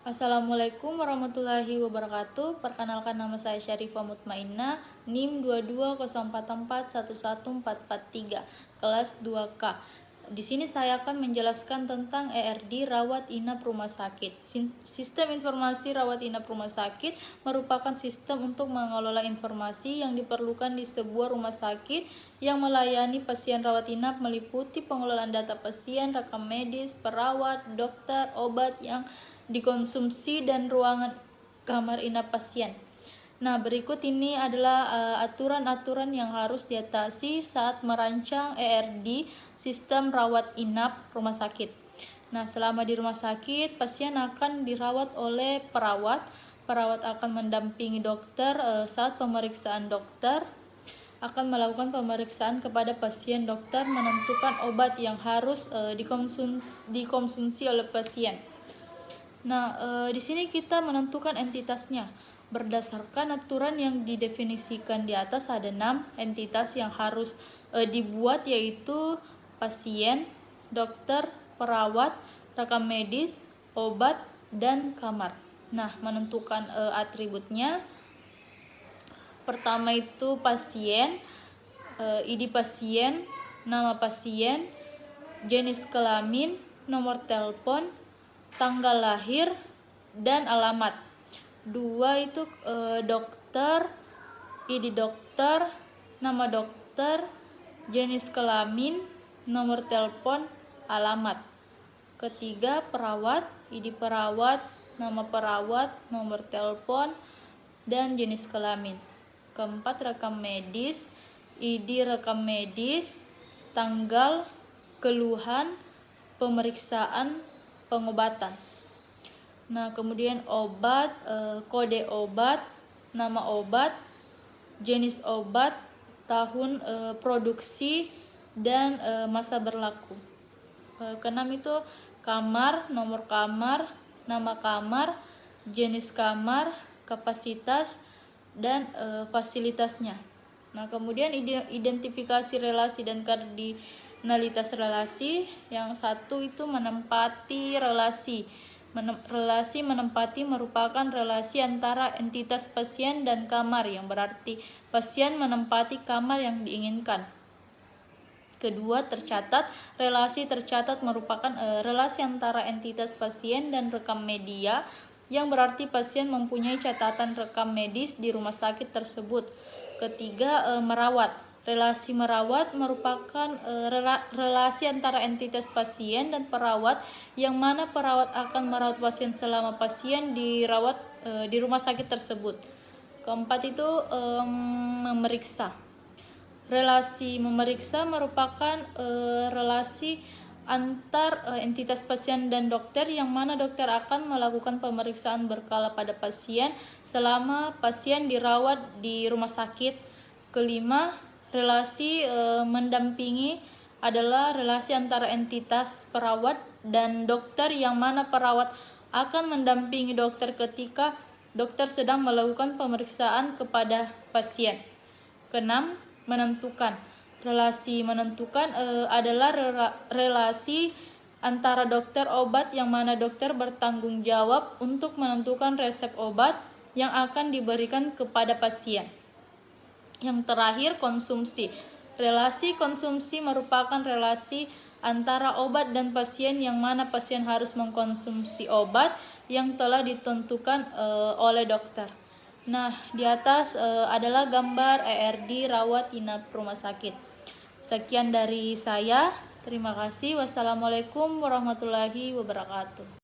Assalamualaikum warahmatullahi wabarakatuh. Perkenalkan, nama saya Syarifah Mutmainnah, NIM 2204411443, kelas 2K. Di sini saya akan menjelaskan tentang ERD rawat inap rumah sakit. Sistem informasi rawat inap rumah sakit merupakan sistem untuk mengelola informasi yang diperlukan di sebuah rumah sakit yang melayani pasien rawat inap, meliputi pengelolaan data pasien, rekam medis, perawat, dokter, obat yang dikonsumsi, dan ruangan kamar inap pasien. Nah, berikut ini adalah aturan-aturan yang harus diatasi saat merancang ERD sistem rawat inap rumah sakit. Nah, selama di rumah sakit, pasien akan dirawat oleh perawat. Perawat akan mendampingi dokter saat pemeriksaan. Dokter akan melakukan pemeriksaan kepada pasien. Dokter menentukan obat yang harus dikonsumsi oleh pasien. Nah, di sini kita menentukan entitasnya. Berdasarkan aturan yang didefinisikan di atas, ada 6 entitas yang harus dibuat, yaitu pasien, dokter, perawat, rekam medis, obat, dan kamar. Nah, menentukan atributnya. Pertama itu pasien, ID pasien, nama pasien, jenis kelamin, nomor telepon, tanggal lahir, dan alamat. 2 itu dokter, ID dokter, nama dokter, jenis kelamin, nomor telepon, alamat. Ketiga, perawat, ID perawat, nama perawat, nomor telepon, dan jenis kelamin. Keempat, rekam medis, ID rekam medis, tanggal, keluhan, pemeriksaan, pengobatan. Nah, kemudian obat, kode obat, nama obat, jenis obat, tahun produksi, dan masa berlaku. Keenam itu kamar, nomor kamar, nama kamar, jenis kamar, kapasitas, dan fasilitasnya. Nah, kemudian identifikasi relasi dan kardinalitas relasi. Yang satu itu menempati relasi. Relasi menempati merupakan relasi antara entitas pasien dan kamar, yang berarti pasien menempati kamar yang diinginkan. Kedua, tercatat. Relasi tercatat merupakan relasi antara entitas pasien dan rekam media, yang berarti pasien mempunyai catatan rekam medis di rumah sakit tersebut. Ketiga, merawat. Relasi merawat merupakan relasi antara entitas pasien dan perawat, yang mana perawat akan merawat pasien selama pasien dirawat di rumah sakit tersebut. Keempat itu memeriksa. Relasi memeriksa merupakan relasi antar entitas pasien dan dokter, yang mana dokter akan melakukan pemeriksaan berkala pada pasien selama pasien dirawat di rumah sakit. Kelima, relasi mendampingi adalah relasi antara entitas perawat dan dokter, yang mana perawat akan mendampingi dokter ketika dokter sedang melakukan pemeriksaan kepada pasien. Keenam, menentukan. Relasi menentukan adalah relasi antara dokter obat, yang mana dokter bertanggung jawab untuk menentukan resep obat yang akan diberikan kepada pasien. Yang terakhir, konsumsi. Relasi konsumsi merupakan relasi antara obat dan pasien, yang mana pasien harus mengkonsumsi obat yang telah ditentukan oleh dokter. Nah, di atas adalah gambar ERD rawat inap rumah sakit. Sekian dari saya. Terima kasih. Wassalamualaikum warahmatullahi wabarakatuh.